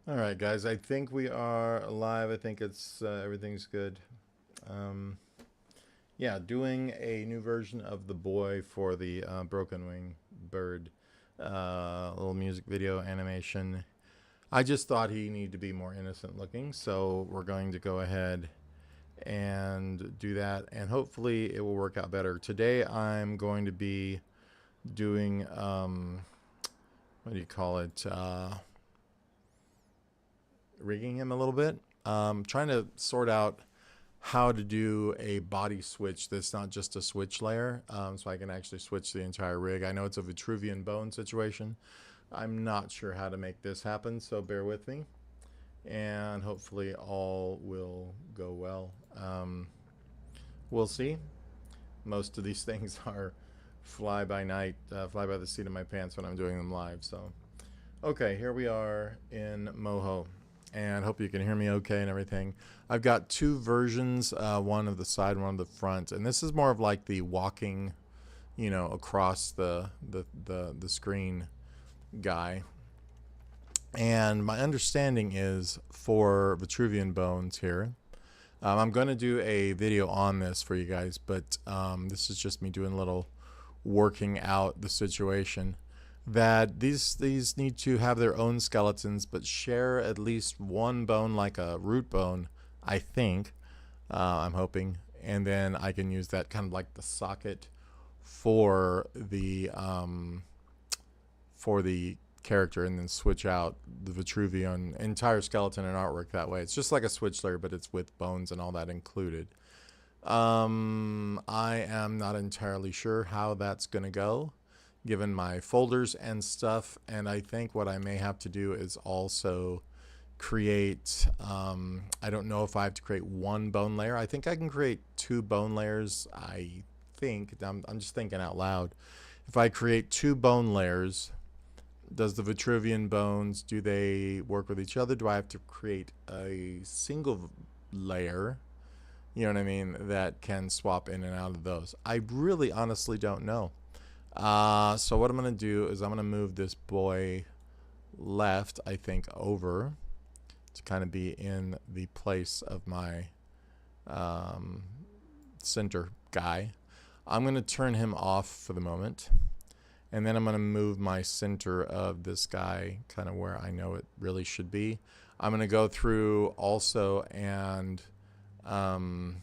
All right, guys. I think we are live. I think it's everything's good. Um, yeah, doing a new version of the boy for the broken wing bird. Little music video animation. I just thought he needed to be more innocent looking, so we're going to go ahead and do that, and hopefully it will work out better. Today I'm going to be doing what do you call it? Rigging him a little bit. Trying to sort out how to do a body switch that's not just a switch layer, so I can actually switch the entire rig. I know it's a Vitruvian bone situation. I'm not sure how to make this happen, so bear with me, and hopefully all will go well. We'll see. Most of these things are fly by night, fly by the seat of my pants when I'm doing them live. So, okay, here we are in MOHO, and hope you can hear me okay and everything. I've got two versions, one of the side, one of the front, and this is more of like the walking, across the screen guy. And my understanding is for Vitruvian bones here. I'm going to do a video on this for you guys, but this is just me doing a little working out the situation. That these need to have their own skeletons, but share at least one bone, like a root bone, I think. I'm hoping, and then I can use that kind of like the socket for the character, and then switch out the Vitruvian entire skeleton and artwork that way. It's just like a switch layer, but it's with bones and all that included. I am not entirely sure how that's gonna go, given my folders and stuff, and I think what I may have to do is also create, I don't know if I have to create one bone layer. I think I can create two bone layers. I think, I'm just thinking out loud. If I create two bone layers, does the Vitruvian bones, do they work with each other? Do I have to create a single layer, you know what I mean, that can swap in and out of those? I really honestly don't know. So what I'm going to do is I'm going to move this boy left, I think, over to kind of be in the place of my center guy. I'm going to turn him off for the moment. And then I'm going to move my center of this guy kind of where I know it really should be. I'm going to go through also and, oh,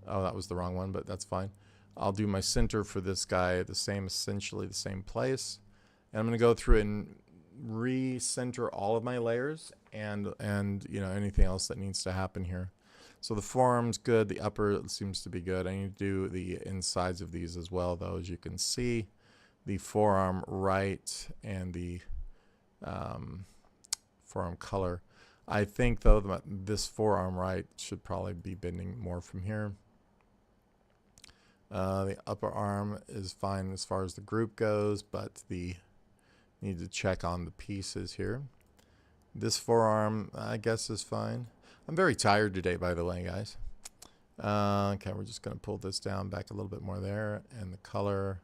that was the wrong one, but that's fine. I'll do my center for this guy the same, essentially the same place. And I'm going to go through and re-center all of my layers and anything else that needs to happen here. So the forearm's good, the upper seems to be good. I need to do the insides of these as well, though, as you can see. The forearm right and the forearm color. I think, though, that this forearm right should probably be bending more from here. The upper arm is fine as far as the group goes, but need to check on the pieces here. This forearm, I guess, is fine. I'm very tired today, by the way, guys. Okay, we're just going to pull this down back a little bit more there, and the color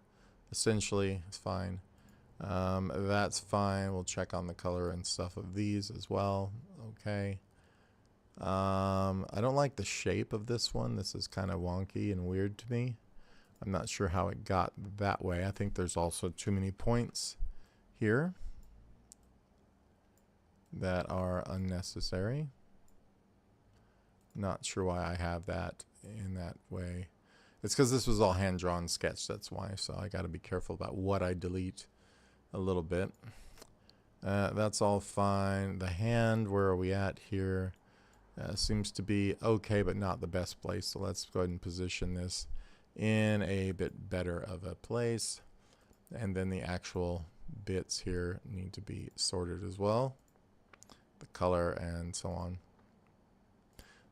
essentially is fine. That's fine. We'll check on the color and stuff of these as well. Okay. I don't like the shape of this one. This is kind of wonky and weird to me. I'm not sure how it got that way. I think there's also too many points here that are unnecessary. Not sure why I have that in that way. It's because this was all hand-drawn sketch, that's why. So I got to be careful about what I delete a little bit. That's all fine. The hand, where are we at here? Seems to be okay, but not the best place. So let's go ahead and position this in a bit better of a place. And then the actual bits here need to be sorted as well. The color and so on.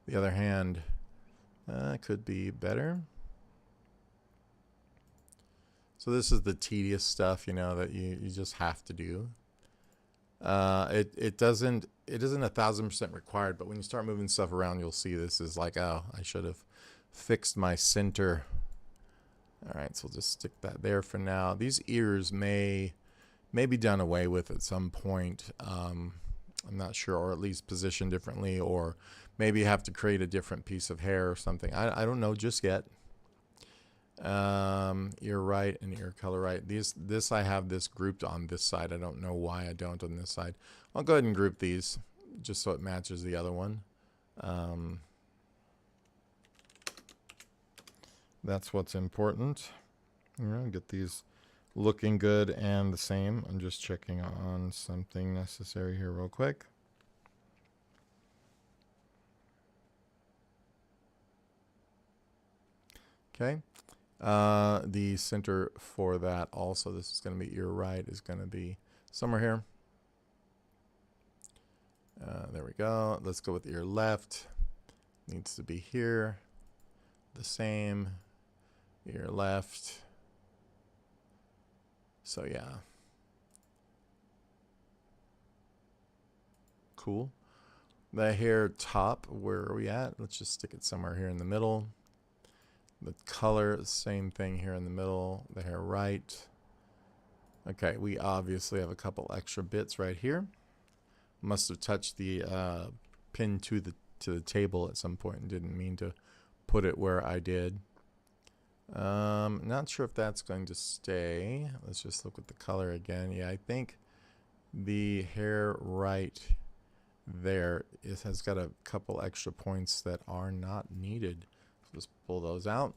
The other hand could be better. So this is the tedious stuff, that you just have to do. It isn't 1000% required, but when you start moving stuff around, you'll see this is like, oh, I should have fixed my center. All right, so we'll just stick that there for now. These ears may maybe done away with at some point. I'm not sure, or at least positioned differently, or maybe have to create a different piece of hair or something. I don't know just yet. Ear right and ear color right. This I have this grouped on this side. I don't know why I don't on this side. I'll go ahead and group these just so it matches the other one. That's what's important. Get these looking good and the same. I'm just checking on something necessary here real quick. Okay. The center for that also, this is going to be ear right, is going to be somewhere here. There we go. Let's go with ear left. Needs to be here. The same. Ear left. So yeah. Cool. The hair top, where are we at? Let's just stick it somewhere here in the middle. The color, same thing here in the middle. The hair right. Okay, we obviously have a couple extra bits right here. Must have touched the pin to the table at some point and didn't mean to put it where I did. Not sure if that's going to stay. Let's just look at the color again. Yeah, I think the hair right there has got a couple extra points that are not needed. So just pull those out.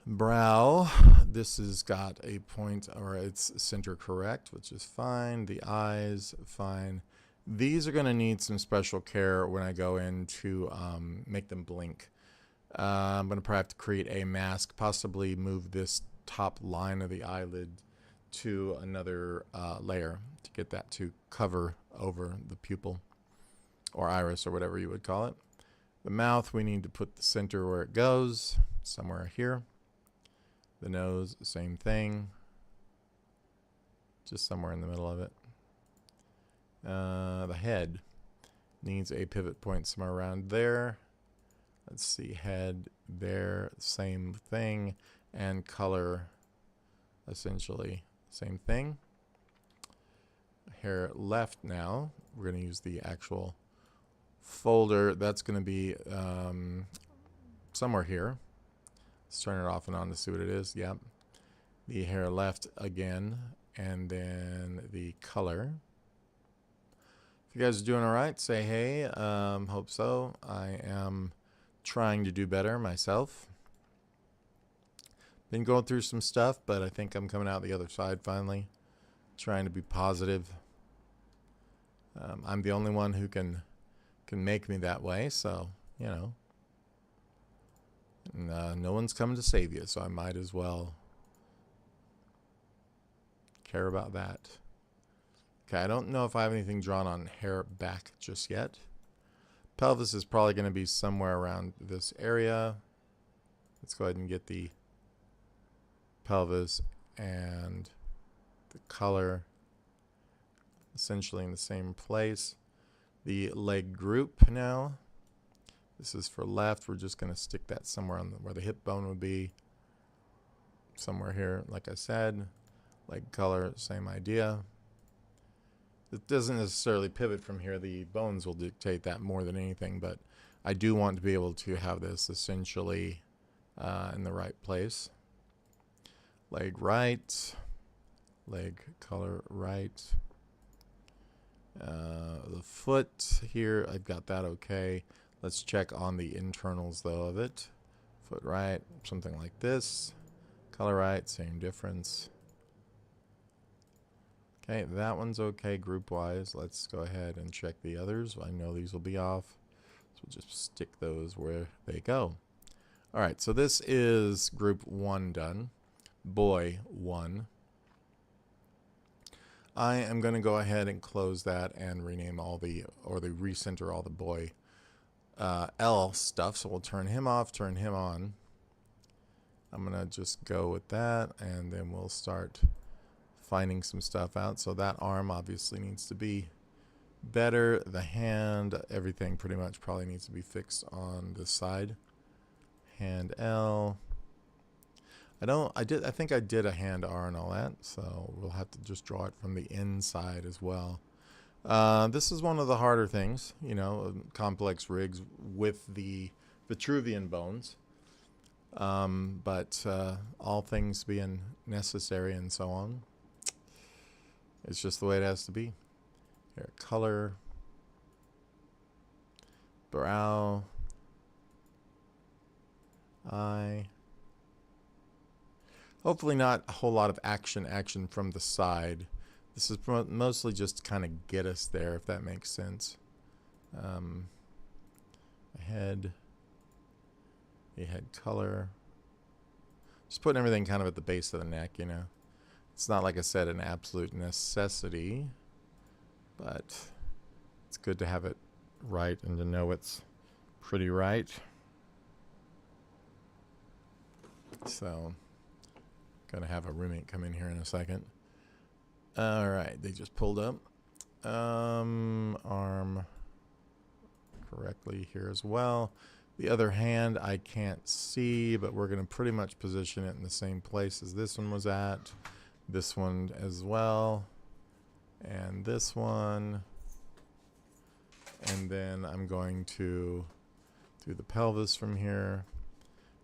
Brow, this has got a point, or it's center correct, which is fine. The eyes, fine. These are going to need some special care when I go in to make them blink. I'm going to probably have to create a mask, possibly move this top line of the eyelid to another layer to get that to cover over the pupil or iris or whatever you would call it. The mouth, we need to put the center where it goes, somewhere here. The nose, same thing, just somewhere in the middle of it. The head needs a pivot point somewhere around there. Let's see, head there, same thing, and color, essentially same thing. Hair left now, we're going to use the actual folder. That's going to be somewhere here. Let's turn it off and on to see what it is. Yep. The hair left again, and then the color. If you guys are doing all right, say hey. Hope so. I am trying to do better myself. Been going through some stuff, but I think I'm coming out the other side finally. Trying to be positive. I'm the only one who can make me that way, so you know. No one's coming to save you, so I might as well care about that. Okay, I don't know if I have anything drawn on hair back just yet. Pelvis is probably going to be somewhere around this area. Let's go ahead and get the pelvis and the color essentially in the same place. The leg group now. This is for left. We're just going to stick that somewhere on where the hip bone would be. Somewhere here, like I said. Leg color, same idea. It doesn't necessarily pivot from here. The bones will dictate that more than anything, but I do want to be able to have this essentially in the right place. Leg right. Leg color right. The foot here, I've got that okay. Let's check on the internals though of it. Foot right, something like this. Color right, same difference. Okay, that one's okay group wise. Let's go ahead and check the others. I know these will be off, so we'll just stick those where they go. All right, so this is group 1 done. Boy 1. I am going to go ahead and close that and rename all the, or the recenter all the boy L stuff. So we'll turn him off, turn him on. I'm going to just go with that, and then we'll start finding some stuff out. So that arm obviously needs to be better. The hand, everything pretty much probably needs to be fixed on this side. Hand L. I think I did a hand R and all that, so we'll have to just draw it from the inside as well. This is one of the harder things, you know, complex rigs with the Vitruvian bones. But all things being necessary and so on, it's just the way it has to be. Here, color, brow, eye. Hopefully not a whole lot of action from the side. This is mostly just to kind of get us there, if that makes sense. Head, the head color. Just putting everything kind of at the base of the neck, you know. It's not, like I said, an absolute necessity, but it's good to have it right and to know it's pretty right. So, gonna have a roommate come in here in a second. All right, they just pulled up. Arm correctly here as well. The other hand I can't see, but we're going to pretty much position it in the same place as this one was at. This one as well. And this one. And then I'm going to do the pelvis from here.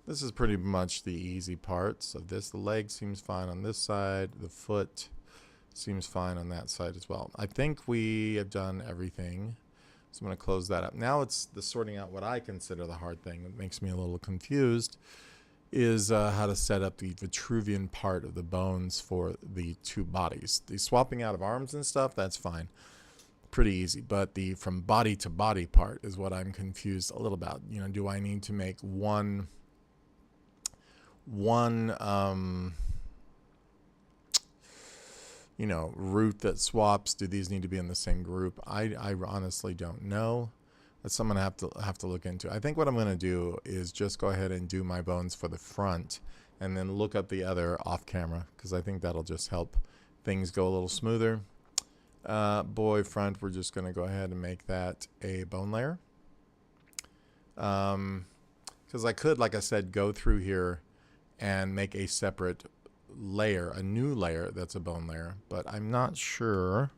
This is pretty much the easy parts of this. The leg seems fine on this side. The foot seems fine on that side as well. I think we have done everything. So I'm going to close that up. Now it's the sorting out what I consider the hard thing that makes me a little confused is how to set up the Vitruvian part of the bones for the two bodies. The swapping out of arms and stuff, that's fine. Pretty easy. But the from body to body part is what I'm confused a little about. You know, do I need to make one you know, root that swaps? Do these need to be in the same group? I honestly don't know. That's something I have to look into. I think what I'm going to do is just go ahead and do my bones for the front and then look up the other off camera, because I think that'll just help things go a little smoother. Boy front, we're just going to go ahead and make that a bone layer. Because I could, like I said, go through here and make a separate layer, a new layer that's a bone layer, but I'm not sure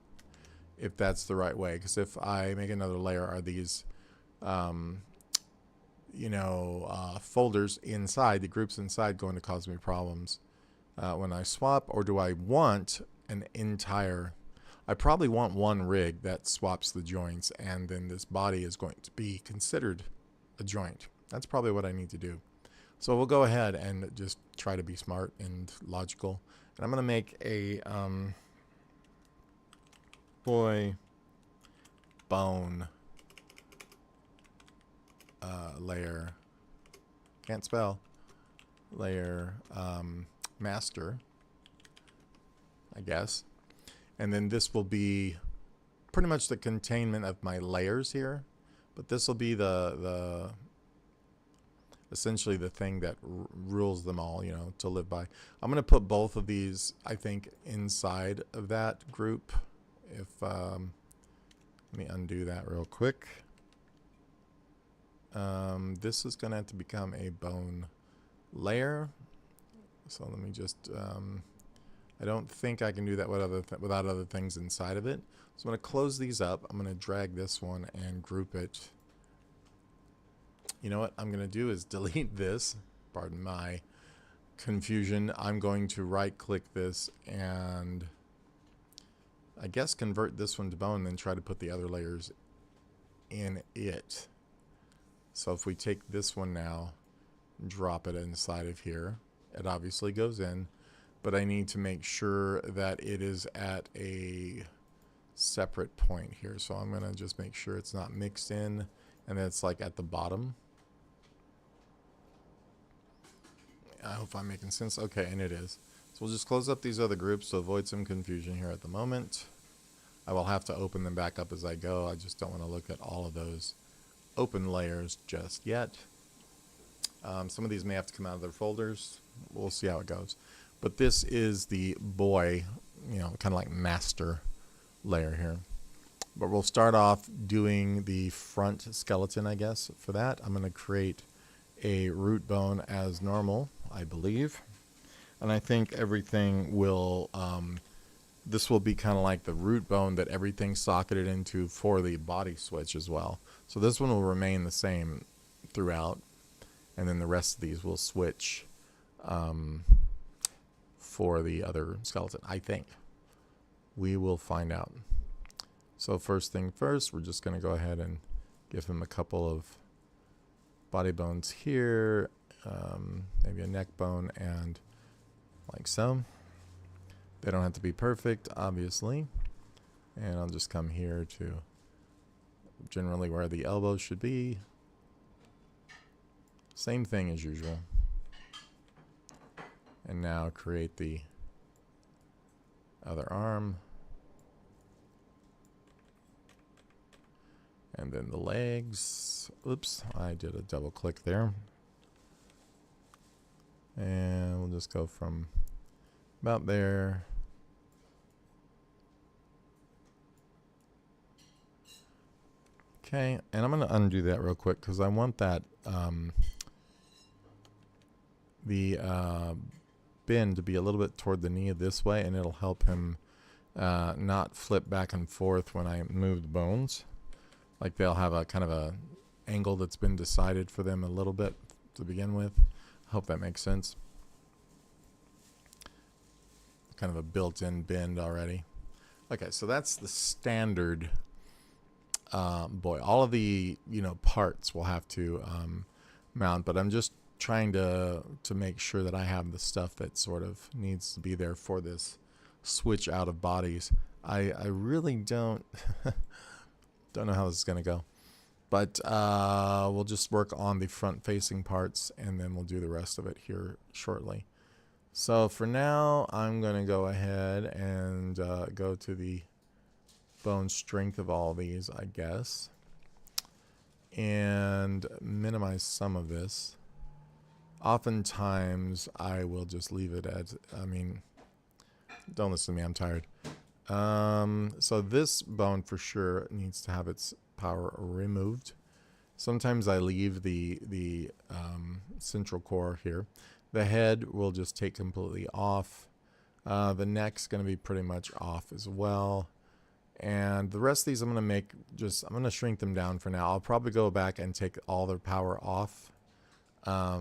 if that's the right way, because if I make another layer, are these you know, folders inside, the groups inside, going to cause me problems when I swap? Or do I want an entire, I probably want one rig that swaps the joints, and then this body is going to be considered a joint. That's probably what I need to do. So we'll go ahead and just try to be smart and logical. And I'm going to make a boy bone layer. Can't spell. Layer master, I guess. And then this will be pretty much the containment of my layers here. But this will be the essentially the thing that rules them all, you know, to live by. I'm going to put both of these, I think, inside of that group. If let me undo that real quick. This is going to have to become a bone layer. So let me just, I don't think I can do that without other things inside of it. So I'm going to close these up. I'm going to drag this one and group it. You know what I'm going to do is delete this. Pardon my confusion. I'm going to right click this and I guess convert this one to bone, then try to put the other layers in it. So if we take this one now, drop it inside of here, it obviously goes in, but I need to make sure that it is at a separate point here. So I'm going to just make sure it's not mixed in and it's like at the bottom. I hope I'm making sense. Okay, and it is. So we'll just close up these other groups to avoid some confusion here at the moment. I will have to open them back up as I go. I just don't want to look at all of those open layers just yet. Some of these may have to come out of their folders. We'll see how it goes. But this is the boy, you know, kind of like master layer here. But we'll start off doing the front skeleton, I guess. For that, I'm going to create a root bone as normal, I believe. And I think everything will, this will be kind of like the root bone that everything's socketed into for the body switch as well. So this one will remain the same throughout, and then the rest of these will switch for the other skeleton, I think. We will find out. So first thing first, we're just going to go ahead and give him a couple of body bones here, maybe a neck bone, and like so. They don't have to be perfect, obviously. And I'll just come here to generally where the elbows should be. Same thing as usual. And now create the other arm. And then the legs. Oops, I did a double click there. And we'll just go from about there. Okay, and I'm going to undo that real quick because I want that the bend to be a little bit toward the knee this way, and it'll help him not flip back and forth when I move the bones. Like they'll have a kind of a angle that's been decided for them a little bit to begin with. I hope that makes sense. Kind of a built-in bend already. Okay, so that's the standard boy. All of the parts will have to mount, but I'm just trying to make sure that I have the stuff that sort of needs to be there for this switch out of bodies. I really don't know how this is going to go, but we'll just work on the front facing parts and then we'll do the rest of it here shortly. So for now, I'm going to go ahead and go to the bone strength of all these, I guess, and minimize some of this. Oftentimes, I will just leave it as, don't listen to me, I'm tired. So this bone for sure needs to have its power removed. Sometimes I leave the central core here. The head will just take completely off. The neck's going to be pretty much off as well. And the rest of these I'm going to shrink them down for now. I'll probably go back and take all their power off. But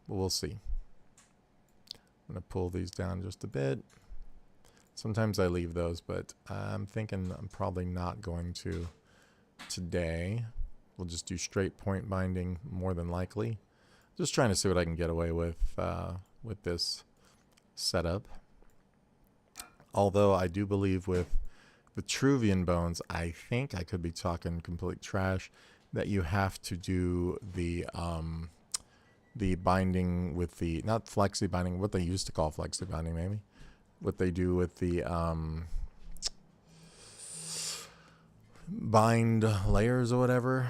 we'll see. I'm going to pull these down just a bit. Sometimes I leave those, but I'm thinking I'm probably not going to today. We'll just do straight point binding more than likely. Just trying to see what I can get away with this setup. Although I do believe with Vitruvian bones, I think I could be talking complete trash, that you have to do the binding with the, not flexi binding, what they used to call flexi binding maybe. What they do with the bind layers or whatever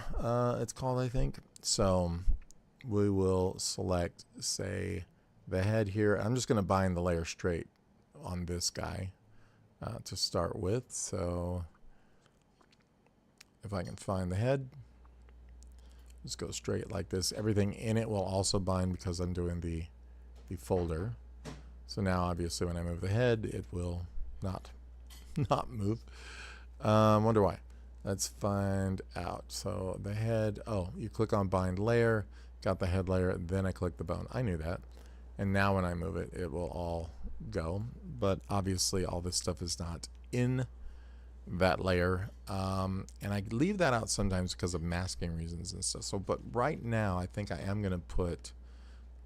it's called, I think. So we will select, say, the head here. I'm just going to bind the layer straight on this guy to start with. So if I can find the head, just go straight like this. Everything in it will also bind because I'm doing the folder. So now obviously when I move the head, it will not move. Wonder why. Let's find out. So the head, oh, you click on bind layer, got the head layer, then I click the bone. I knew that. And now when I move it, it will all go. But obviously all this stuff is not in that layer. And I leave that out sometimes because of masking reasons and stuff. So, but right now I think I am going to put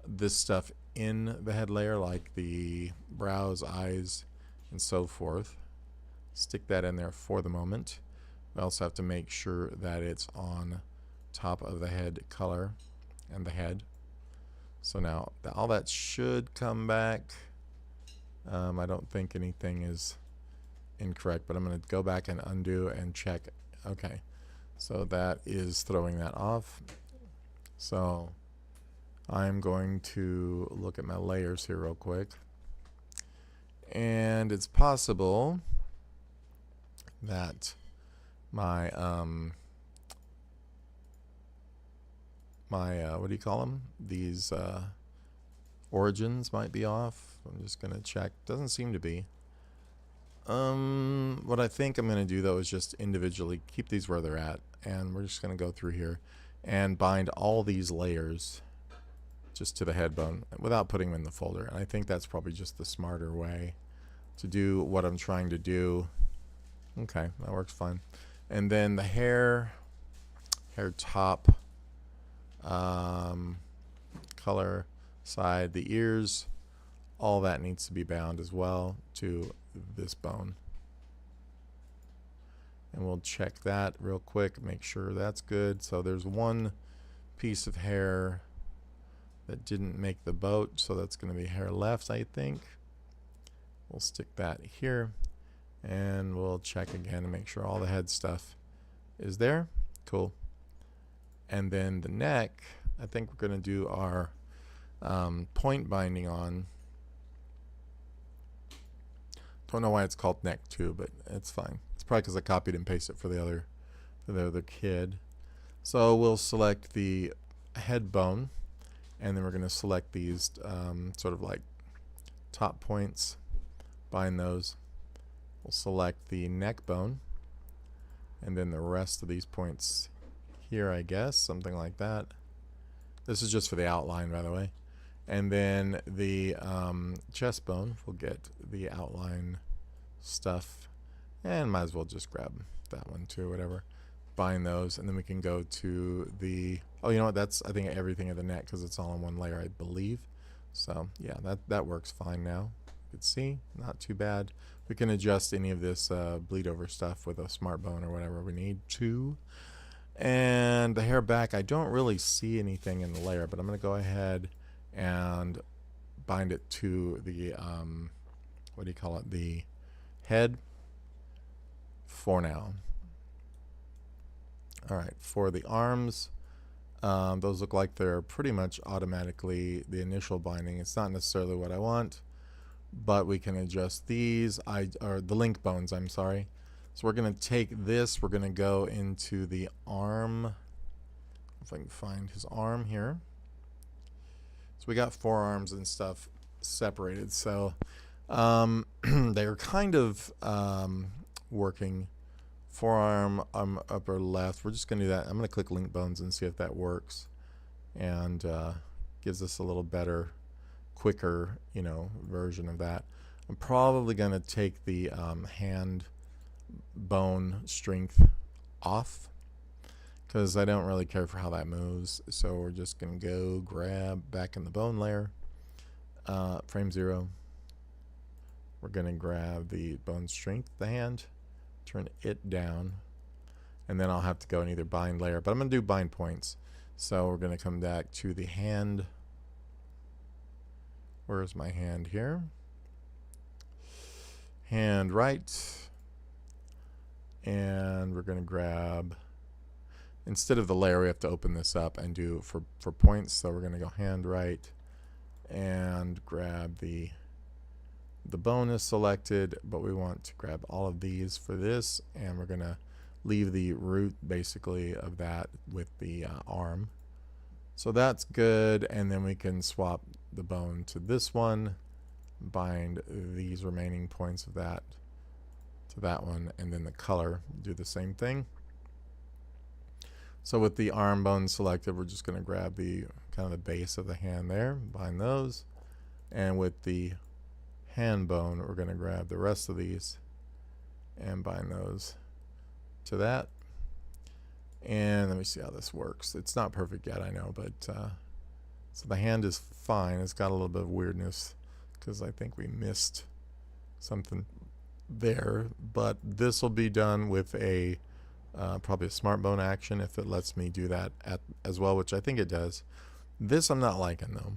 this stuff in the head layer, like the brows, eyes, and so forth. Stick that in there for the moment. We also have to make sure that it's on top of the head color and the head. So now all that should come back. I don't think anything is incorrect, but I'm going to go back and undo and check. Okay, so that is throwing that off. So I'm going to look at my layers here real quick. And it's possible that my what do you call them? These Origins might be off. I'm just gonna check. Doesn't seem to be. What I think I'm gonna do though is just individually keep these where they're at, and we're just gonna go through here and bind all these layers just to the head bone without putting them in the folder. And I think that's probably just the smarter way to do what I'm trying to do. Okay, that works fine. And then the hair top, color, side, the ears, all that needs to be bound as well to this bone. And we'll check that real quick, make sure that's good. So there's one piece of hair that didn't make the boat, so that's going to be hair left, I think. We'll stick that here, and we'll check again to make sure all the head stuff is there. Cool. And then the neck, I think we're going to do our point binding on. Don't know why it's called neck 2, but it's fine. It's probably because I copied and pasted it for the other kid. So we'll select the head bone, and then we're going to select these sort of like top points, bind those. We'll select the neck bone, and then the rest of these points here, I guess, something like that. This is just for the outline, by the way. And then the chest bone, we'll get the outline stuff, and might as well just grab that one too, whatever. Bind those, and then we can go to the, oh, you know what, that's, I think, everything of the neck, because it's all in one layer, I believe. So yeah, that works fine now. You can see, not too bad. We can adjust any of this bleed over stuff with a smart bone or whatever we need to. And the hair back, I don't really see anything in the layer, but I'm going to go ahead and bind it to the what do you call it, the head for now. Alright, for the arms, those look like they're pretty much automatically the initial binding. It's not necessarily what I want, but we can adjust these, or the link bones, I'm sorry. So we're going to take this, we're going to go into the arm, if I can find his arm here. So we got forearms and stuff separated, so they're kind of working. Forearm, upper left. We're just going to do that. I'm going to click link bones and see if that works, and gives us a little better, quicker, version of that. I'm probably going to take the hand bone strength off, because I don't really care for how that moves. So we're just going to go grab back in the bone layer, frame 0. We're going to grab the bone strength, the hand, turn it down, and then I'll have to go and either bind layer, but I'm going to do bind points. So we're going to come back to the hand. Where's my hand here? Hand right. And we're going to grab, instead of the layer, we have to open this up and do for points. So we're going to go hand right and grab the bone is selected, but we want to grab all of these for this, and we're going to leave the root basically of that with the arm. So that's good, and then we can swap the bone to this one, bind these remaining points of that to that one, and then the color, do the same thing. So with the arm bone selected, we're just going to grab the kind of the base of the hand there, bind those, and with the hand bone, we're going to grab the rest of these and bind those to that. And let me see how this works. It's not perfect yet, I know, but so the hand is fine. It's got a little bit of weirdness because I think we missed something there, but this will be done with a probably a smart bone action if it lets me do that as well, which I think it does. This I'm not liking though.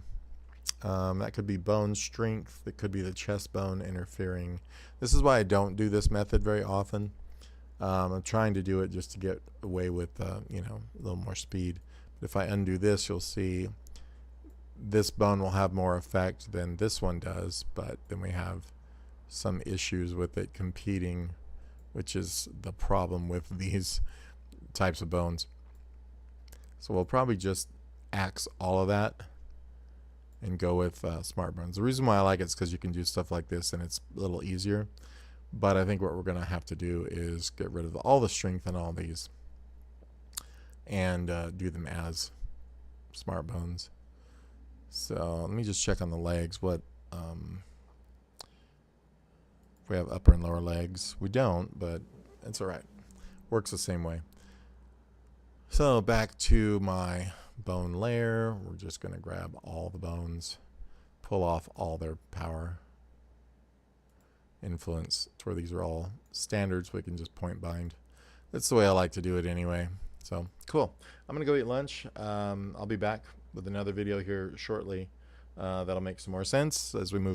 That could be bone strength. It could be the chest bone interfering. This is why I don't do this method very often. I'm trying to do it just to get away with a little more speed. But if I undo this, you'll see this bone will have more effect than this one does, but then we have some issues with it competing, which is the problem with these types of bones. So we'll probably just axe all of that and go with smart bones. The reason why I like it is because you can do stuff like this and it's a little easier. But I think what we're going to have to do is get rid of all the strength in all these and do them as smart bones. So let me just check on the legs. What if we have upper and lower legs? We don't, but it's all right. Works the same way. So back to my bone layer. We're just going to grab all the bones, pull off all their power, influence to where these are all standards. We can just point bind. That's the way I like to do it anyway. So cool. I'm going to go eat lunch. I'll be back with another video here shortly that'll make some more sense as we move